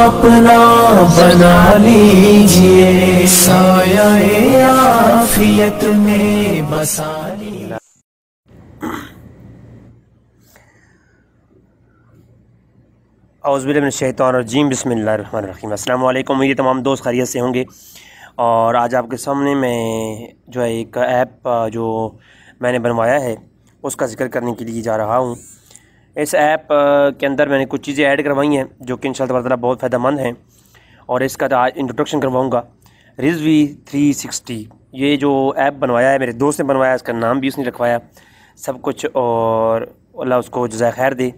अपना बना लीजिए, साया आफियत में बसा लीजिए। औज़ुबिल्लाहि मिनश्शैतानिर्रजीम, बिस्मिल्लाहिर्रहमानिर्रहीम। अस्सलाम वालेकुम। उम्मीद तमाम दोस्त खैरियत से होंगे। और आज आपके सामने मैं जो है एक ऐप जो मैंने बनवाया है उसका ज़िक्र करने के लिए जा रहा हूँ। इस ऐप के अंदर मैंने कुछ चीज़ें ऐड करवाई हैं जो कि इंशाअल्लाह ताला बहुत फ़ायदेमंद हैं, और इसका आज इंट्रोडक्शन करवाऊँगा। रिज़वी 360 ये जो ऐप बनवाया है मेरे दोस्त ने बनवाया, इसका नाम भी उसने रखवाया सब कुछ, और अल्लाह उसको जज़ाए खैर दे।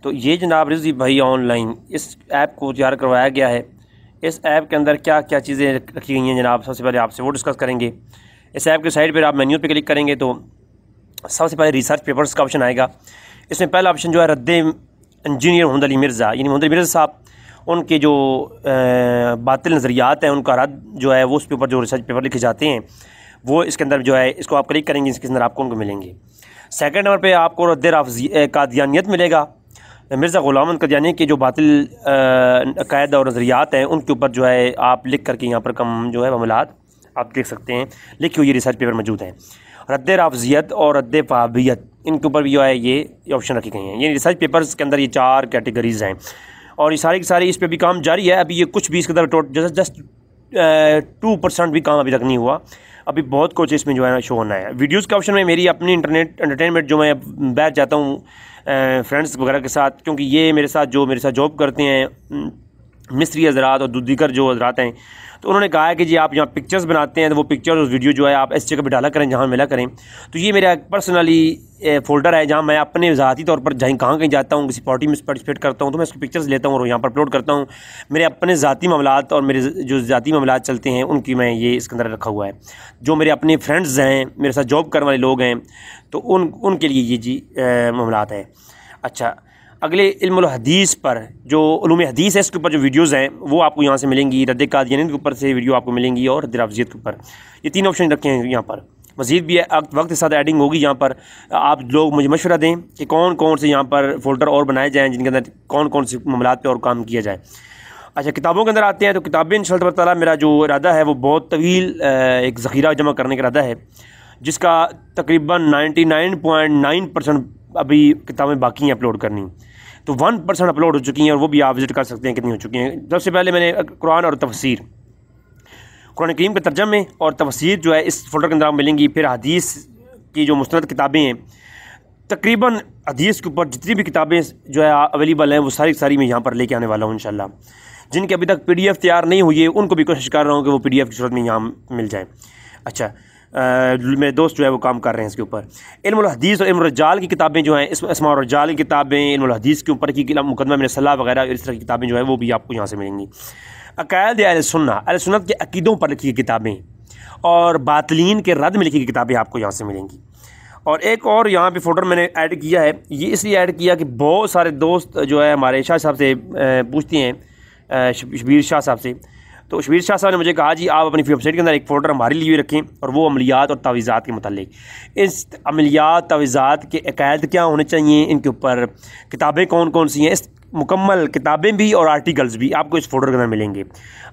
तो ये जनाब रिज़वी भाई ऑनलाइन इस ऐप को तैयार करवाया गया है। इस ऐप के अंदर क्या क्या चीज़ें रखी गई हैं जनाब, सबसे पहले आपसे वो डिस्कस करेंगे। इस ऐप के साइड पर आप मेन्यू पे क्लिक करेंगे तो सबसे पहले रिसर्च पेपर्स का ऑप्शन आएगा। इसमें पहला ऑप्शन जो है रद्द इंजीनियर मोहम्मद अली मिर्ज़ा, यानी मोहम्मद अली मिर्ज़ा साहब, उनके जो बातिल नज़रियात हैं उनका रद्द जो है वो उस पेपर जो रिसर्च पेपर लिखे जाते हैं वो इसके अंदर जो है, इसको आप क्लिक करेंगे इसके अंदर आपको उनको मिलेंगे। सेकंड नंबर पे आपको रद्द कादियानियत मिलेगा। मिर्ज़ा ग़ुलाम अहमद क़ादियानी के जो बातिल अक़ायद और नज़रियात हैं उनके ऊपर जो है आप लिख करके यहाँ पर कम जो है मामलात आप देख सकते हैं, लिखी हुई रिसर्च पेपर मौजूद हैं। रद्द राफ़ज़ियत और रद्द फ़ाबियत, इनके ऊपर भी जो है ये ऑप्शन रखे गए हैं। ये रिसर्च पेपर्स के अंदर ये 4 कैटेगरीज़ हैं, और ये सारी की सारी इस पर भी काम जारी है। अभी ये कुछ भी इसके अंदर जस्ट 2% भी काम अभी तक नहीं हुआ, अभी बहुत कुछ इसमें जो है ना शो होना है। वीडियोज़ के ऑप्शन में मेरी अपनी इंटरनेट एंटरटेनमेंट जो मैं बैठ जाता हूँ फ्रेंड्स वगैरह के साथ, क्योंकि ये मेरे साथ जॉब करते हैं मिस्त्री हज़रात और दीगर जो हज़रात हैं, तो उन्होंने कहा है कि जी आप यहाँ पिक्चर्स बनाते हैं तो वो पिक्चर और वीडियो जो है आप इस जगह पर डाला करें जहाँ मिला करें। तो ये मेरा पर्सनली फ़ोल्डर है जहाँ मैं अपने ज़ाती तौर पर जहाँ कहीं जाता हूँ, किसी पार्टी में पार्टिसिपेट करता हूँ तो मैं उसकी पिक्चर्स लेता हूँ और यहाँ पर अपलोड करता हूँ। मेरे अपने ज़ाती मामलात और मेरे जो ज़ाती मामलात चलते हैं उनकी मैं ये इसके अंदर रखा हुआ है। जो मेरे अपने फ्रेंड्स हैं, मेरे साथ जॉब करने वाले लोग हैं, तो उनके लिए ये जी मामलात है। अच्छा, अगले इल्मुल हदीस पर जो उलूम हदीस है इसके ऊपर जो वीडियोज़ हैं वो आपको यहाँ से मिलेंगी। रद्द कादियानी के ऊपर से वीडियो आपको मिलेंगी और रद्द राफ़ज़ियत के ऊपर, ये 3 ऑप्शन रखे हैं यहाँ पर। मज़ीद भी वक्त के साथ एडिंग होगी। यहाँ पर आप लोग मुझे मशवरा दें कि कौन कौन से यहाँ पर फ़ोल्डर और बनाए जाएँ जिनके अंदर कौन कौन से मामलात पर और काम किया जाए। अच्छा, किताबों के अंदर आते हैं तो किताबें इंशाअल्लाह ताला मेरा जो इरादा है वो बहुत तवील एक ज़ख़ीरा जमा करने का इरादा है, जिसका तकरीबन 99.9% अभी किताबें बाकी हैं अपलोड करनी। तो 1% अपलोड हो चुकी हैं, और वो भी आप विज़िट कर सकते हैं कितनी हो चुकी हैं। सबसे पहले मैंने कुरान और तफसीर, कुरान करीम के तर्जमे और तफसीर जो है इस फोल्डर के अंदर मिलेंगी। फिर हदीस की जो मुस्तनद किताबें हैं, तकरीबन हदीस के ऊपर जितनी भी किताबें जो है अवेलेबल हैं वो सारी मैं यहाँ पर लेके आने वाला हूँ इंशाअल्लाह। जिनके अभी तक PDF तैयार नहीं हुई है उनको भी कोशिश कर रहा हूँ कि वो PDF की सूरत में यहाँ मिल जाए। अच्छा, मेरे दोस्त जो है वो काम कर रहे हैं इसके ऊपर। इल्मुल हदीस और इल्मुल रजाल की किताबें जो हैं, इस्मा और रजाल की किताबें, इल्मुल हदीस के ऊपर की मुकदमा में सलाह वगैरह इस तरह की किताबें जो है वो भी आपको यहाँ से मिलेंगी। अक़ायद अहले सुन्नत के अक़ीदों पर लिखी किताबें और बातिलीन के रद्द में लिखी किताबें आपको यहाँ से मिलेंगी। और एक और यहाँ पे फोल्डर मैंने ऐड किया है, ये इसलिए ऐड किया कि बहुत सारे दोस्त जो है हमारे शाह साहब से पूछते हैं, शबीर शाह साहब से। तो शबीर शाह साहब ने मुझे कहा जी आप अपनी वेबसाइट के अंदर एक फ़ोल्डर हमारे लिए रखें, और वो अमलियात और तावीज़ात के मुतालिक, इस अमलियात तावीज़ात के अक़ायद क्या होने चाहिए, इनके ऊपर किताबें कौन कौन सी हैं, इस मुकम्मल किताबें भी और आर्टिकल्स भी आपको इस फोल्डर के अंदर मिलेंगे।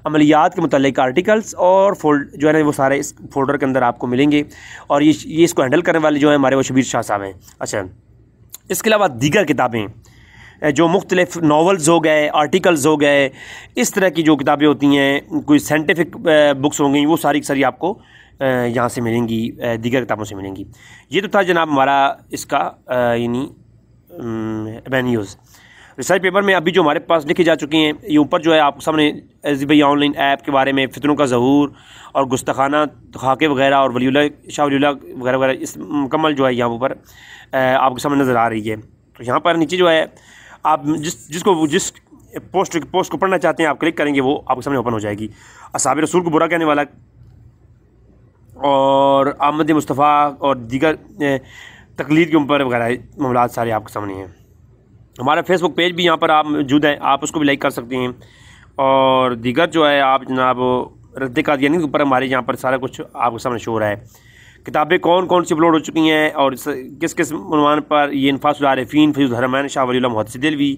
अमलियात के मुतालिक आर्टिकल्स और जो है ना वो सारे इस फोल्डर के अंदर आपको मिलेंगे, और ये इसको हैंडल करने वाले जो है हमारे वो शबीर शाह साहब हैं। अच्छा, इसके अलावा दीगर किताबें जो मुख्तलिफ नावल्स हो गए, आर्टिकल्स हो गए, इस तरह की जो किताबें होती हैं, कोई साइंटिफिक बुक्स होंगी, वो सारी की सारी आपको यहाँ से मिलेंगी, दीगर किताबों से मिलेंगी। ये तो था जनाब हमारा इसका यानी वेन्यूज़। रिसर्च पेपर में अभी जो हमारे पास लिखी जा चुकी हैं, ये ऊपर जो है आपको सामने रिज़वी ऑनलाइन ऐप के बारे में फितनों का ज़हूर और गुस्ताखाना खाके वगैरह और शाह वलीउल्लाह वगैरह वगैरह इस मुकम्मल जो है यहाँ पर आपके सामने नज़र आ रही है। तो यहाँ पर नीचे जो है आप जिस पोस्ट को पढ़ना चाहते हैं आप क्लिक करेंगे, वो आपके सामने ओपन हो जाएगी। असहाब रसूल को बुरा कहने वाला और आमद मुस्तफ़ा और दीगर तकलीद के ऊपर वगैरह मामलात सारे आपके सामने हैं। हमारा फेसबुक पेज भी यहाँ पर आप मौजूद है, आप उसको भी लाइक कर सकते हैं। और दीगर जो है आप जनाब रद्द कादियानी के ऊपर हमारे यहाँ पर सारा कुछ आपके सामने शो हो रहा है। किताबें कौन कौन सी अपलोड हो चुकी हैं और किस किस उन्वान पर, ये इन्फासुल आरिफीन, फैज़ुल हरमैन, शाह वलीउल्लाह मुहद्दिस दिलवी